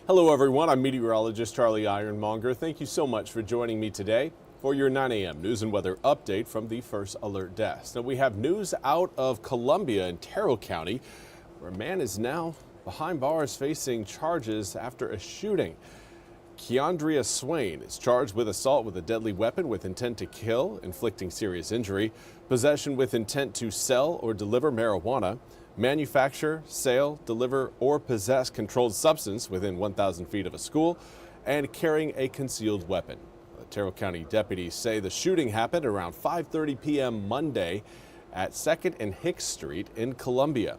Hello everyone, I'm Meteorologist Charlie Ironmonger. Thank you so much for joining me today for your 9 a.m. news and weather update from the First Alert Desk. Now we have news out of Columbia in Tyrrell County, where a man is now behind bars facing charges after a shooting. Keandria Swain is charged with assault with a deadly weapon with intent to kill, inflicting serious injury, possession with intent to sell or deliver marijuana, manufacture, sale, deliver, or possess controlled substance within 1,000 feet of a school, and carrying a concealed weapon. Tyrrell County deputies say the shooting happened around 5:30 p.m. Monday at 2nd and Hicks Street in Columbia.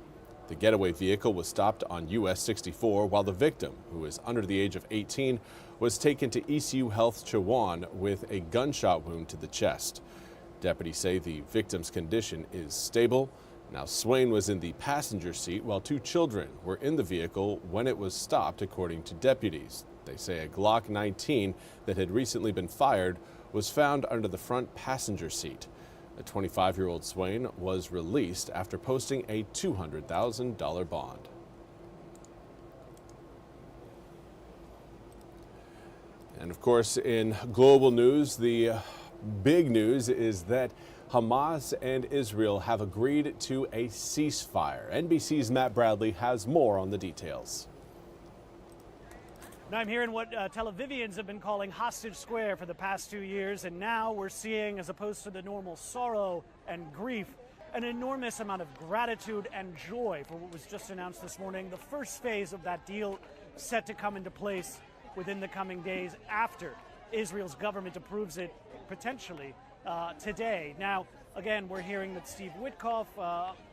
The getaway vehicle was stopped on US 64 while the victim, who is under the age of 18, was taken to ECU Health Chowan with a gunshot wound to the chest. Deputies say the victim's condition is stable. Now, Swain was in the passenger seat while two children were in the vehicle when it was stopped, according to deputies. They say a Glock 19 that had recently been fired was found under the front passenger seat. A 25-year-old Swain was released after posting a $200,000 bond. And of course, in global news, the big news is that Hamas and Israel have agreed to a ceasefire. NBC's Matt Bradley has more on the details. Now I'm here in what Tel Avivians have been calling Hostage Square for the past 2 years, and now we're seeing, as opposed to the normal sorrow and grief, an enormous amount of gratitude and joy for what was just announced this morning, the first phase of that deal set to come into place within the coming days after Israel's government approves it potentially today. Now, again, we're hearing that Steve Witkoff,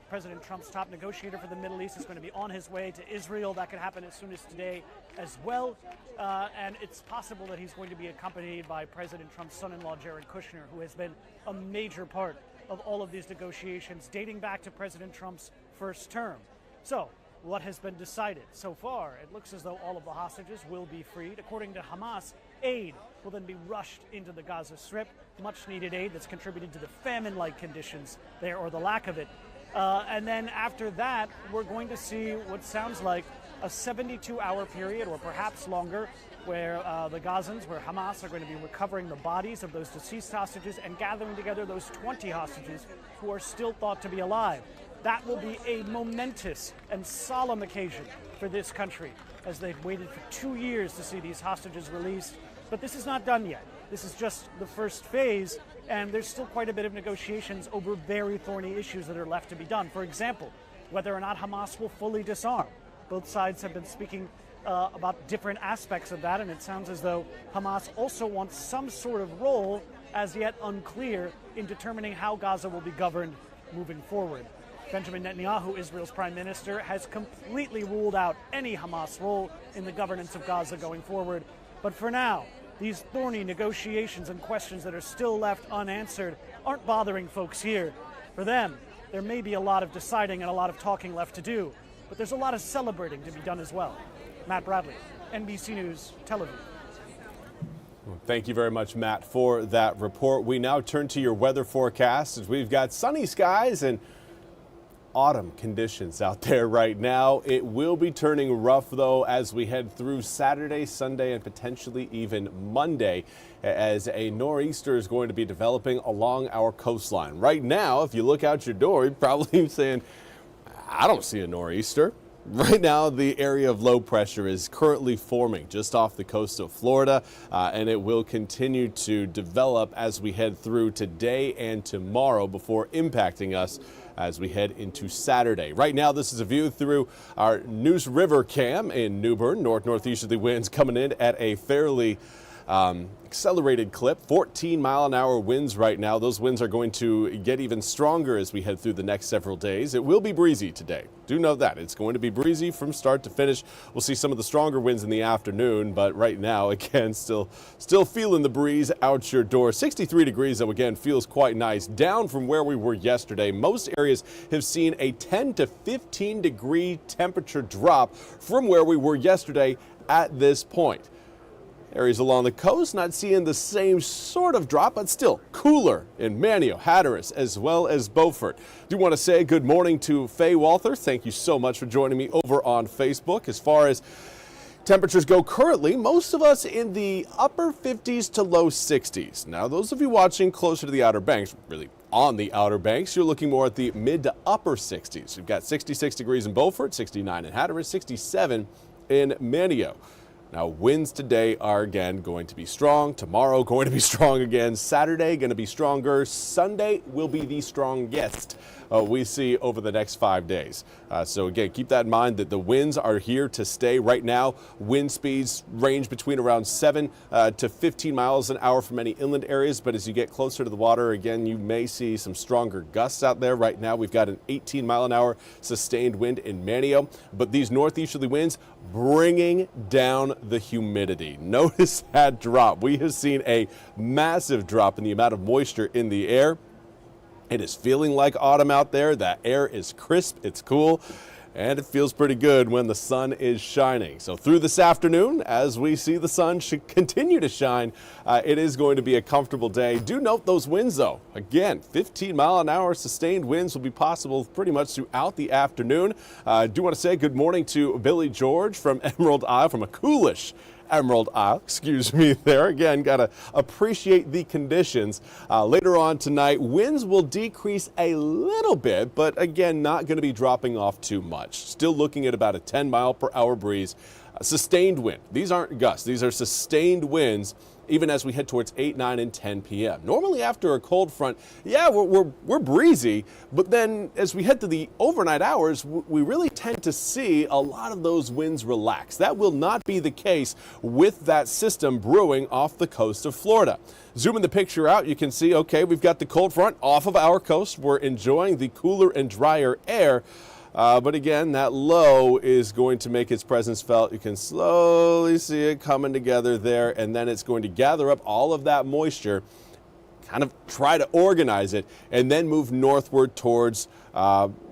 President Trump's top negotiator for the Middle East, is going to be on his way to Israel. That could happen as soon as today as well. And it's possible that he's going to be accompanied by President Trump's son-in-law, Jared Kushner, who has been a major part of all of these negotiations dating back to President Trump's first term. So, what has been decided so far? It looks as though all of the hostages will be freed. According to Hamas, aid will then be rushed into the Gaza Strip, much needed aid that's contributed to the famine-like conditions there, or the lack of it. And then after that, we're going to see what sounds like a 72-hour period, or perhaps longer, where the Gazans, where Hamas are going to be recovering the bodies of those deceased hostages and gathering together those 20 hostages who are still thought to be alive. That will be a momentous and solemn occasion for this country, as they've waited for 2 years to see these hostages released. But this is not done yet. This is just the first phase, and there's still quite a bit of negotiations over very thorny issues that are left to be done. For example, whether or not Hamas will fully disarm. Both sides have been speaking about different aspects of that, and it sounds as though Hamas also wants some sort of role, as yet unclear, in determining how Gaza will be governed moving forward. Benjamin Netanyahu, Israel's prime minister, has completely ruled out any Hamas role in the governance of Gaza going forward. But for now, these thorny negotiations and questions that are still left unanswered aren't bothering folks here. For them, there may be a lot of deciding and a lot of talking left to do, but there's a lot of celebrating to be done as well. Matt Bradley, NBC News, Tel Aviv. Thank you very much, Matt, for that report. We now turn to your weather forecast, as we've got sunny skies and autumn conditions out there right now. It will be turning rough, though, as we head through Saturday, Sunday, and potentially even Monday, as a nor'easter is going to be developing along our coastline. Right now, if you look out your door, you're probably saying, I don't see a nor'easter. Right now, the area of low pressure is currently forming just off the coast of Florida, and it will continue to develop as we head through today and tomorrow before impacting us as we head into Saturday. Right now, this is a view through our Neuse River cam in New Bern. Northeasterly winds coming in at a fairly accelerated clip, 14-mile-an-hour winds right now. Those winds are going to get even stronger as we head through the next several days. It will be breezy today. Do know that. It's going to be breezy from start to finish. We'll see some of the stronger winds in the afternoon, but right now, again, still feeling the breeze out your door. 63 degrees, though, again, feels quite nice. Down from where we were yesterday. Most areas have seen a 10 to 15 degree temperature drop from where we were yesterday at this point. Areas along the coast not seeing the same sort of drop, but still cooler in Manio, Hatteras, as well as Beaufort. Do want to say good morning to Faye Walther. Thank you so much for joining me over on Facebook. As far as Temperatures go currently, most of us in the upper 50s to low 60s. Now, those of you watching closer to the Outer Banks, really on the Outer Banks, you're looking more at the mid to upper 60s. We've got 66 degrees in Beaufort, 69 in Hatteras, 67 in Manteo. Now, winds today are again going to be strong. Tomorrow going to be strong again. Saturday going to be stronger. Sunday will be the strongest we see over the next 5 days. So again, keep that in mind that the winds are here to stay. Right now, wind speeds range between around 7 to 15 miles an hour for many inland areas. But as you get closer to the water, again, you may see some stronger gusts out there. Right now, we've got an 18-mile-an-hour sustained wind in Manteo. But these northeasterly winds bringing down the humidity. Notice that drop. We have seen a massive drop in the amount of moisture in the air. It is feeling like autumn out there. That air is crisp, it's cool, and it feels pretty good when the sun is shining. So through this afternoon, as we see the sun should continue to shine, it is going to be a comfortable day. Do note those winds though. Again, 15-mile-an-hour sustained winds will be possible pretty much throughout the afternoon. I do want to say good morning to Billy George from Emerald Isle, from a coolish Emerald Isle, excuse me there. Again, got to appreciate the conditions. Later on tonight, winds will decrease a little bit, but again, not going to be dropping off too much. Still looking at about a 10-mile-per-hour breeze. Sustained wind. These aren't gusts. These are sustained winds, even as we head towards 8, 9, and 10 p.m. Normally after a cold front, yeah, we're breezy, but then as we head to the overnight hours, we really tend to see a lot of those winds relax. That will not be the case with that system brewing off the coast of Florida. Zooming the picture out, you can see, okay, we've got the cold front off of our coast. We're enjoying the cooler and drier air. But again, that low is going to make its presence felt. You can slowly see it coming together there, and then it's going to gather up all of that moisture, kind of try to organize it, and then move northward towards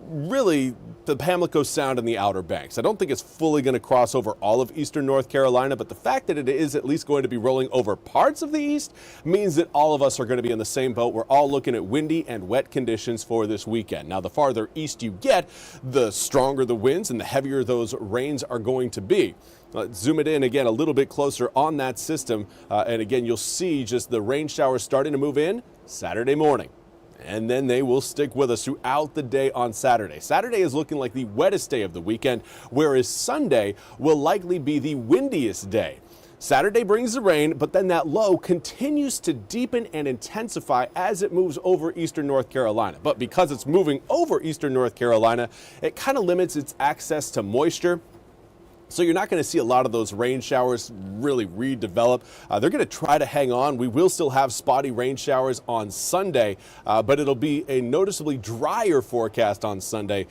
really the Pamlico Sound and the Outer Banks. I don't think it's fully going to cross over all of eastern North Carolina, but the fact that it is at least going to be rolling over parts of the east means that all of us are going to be in the same boat. We're all looking at windy and wet conditions for this weekend. Now, the farther east you get, the stronger the winds and the heavier those rains are going to be. Let's zoom it in again a little bit closer on that system. And again, you'll see just the rain showers starting to move in Saturday morning. And then they will stick with us throughout the day on Saturday. Saturday is looking like the wettest day of the weekend, whereas Sunday will likely be the windiest day. Saturday brings the rain, but then that low continues to deepen and intensify as it moves over eastern North Carolina. But because it's moving over eastern North Carolina, it kind of limits its access to moisture. So you're not going to see a lot of those rain showers really redevelop. They're going to try to hang on. We will still have spotty rain showers on Sunday, but it'll be a noticeably drier forecast on Sunday,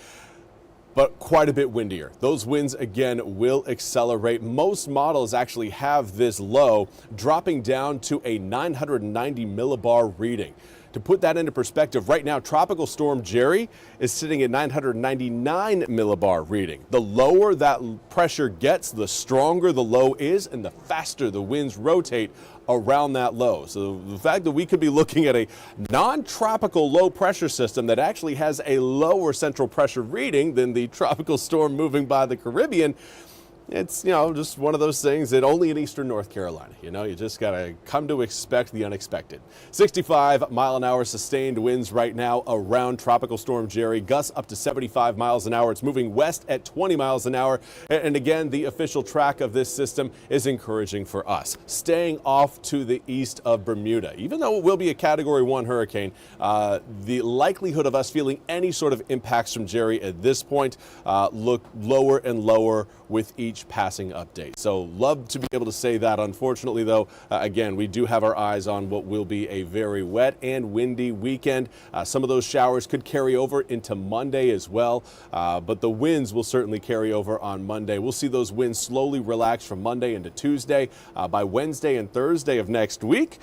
but quite a bit windier. Those winds, again, will accelerate. Most models actually have this low dropping down to a 990 millibar reading. To put that into perspective, right now, Tropical Storm Jerry is sitting at 999 millibar reading. The lower that pressure gets, the stronger the low is, and the faster the winds rotate around that low. So the fact that we could be looking at a non-tropical low pressure system that actually has a lower central pressure reading than the tropical storm moving by the Caribbean, it's, just one of those things that only in eastern North Carolina, you just got to come to expect the unexpected. 65-mile-an-hour sustained winds right now around Tropical Storm Jerry. Gusts up to 75 miles an hour. It's moving west at 20 miles an hour. And again, the official track of this system is encouraging for us, staying off to the east of Bermuda. Even though it will be a Category 1 hurricane, the likelihood of us feeling any sort of impacts from Jerry at this point look lower and lower with each passing update. So love to be able to say that. Unfortunately, though, again, we do have our eyes on what will be a very wet and windy weekend. Some of those showers could carry over into Monday as well, but the winds will certainly carry over on Monday. We'll see those winds slowly relax from Monday into Tuesday. By Wednesday and Thursday of next week,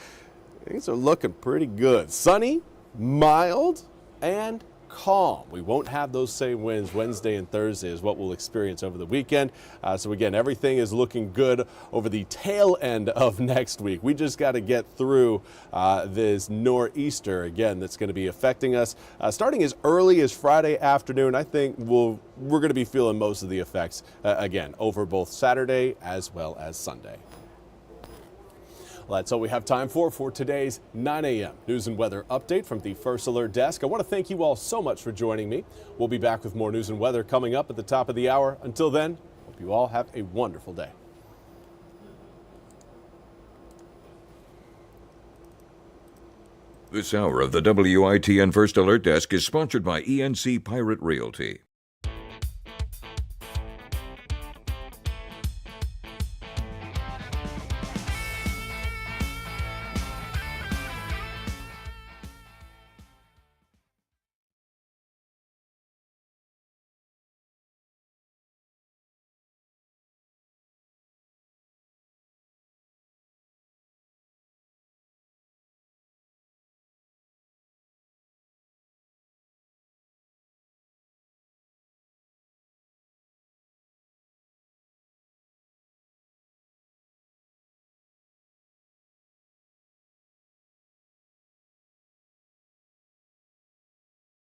things are looking pretty good. Sunny, mild, and calm. We won't have those same winds Wednesday and Thursday is what we'll experience over the weekend. So again, everything is looking good over the tail end of next week. We just got to get through this nor'easter again that's going to be affecting us starting as early as Friday afternoon. I think we're going to be feeling most of the effects again over both Saturday as well as Sunday. Well, that's all we have time for today's 9 a.m. news and weather update from the First Alert Desk. I want to thank you all so much for joining me. We'll be back with more news and weather coming up at the top of the hour. Until then, hope you all have a wonderful day. This hour of the WITN First Alert Desk is sponsored by ENC Pirate Realty.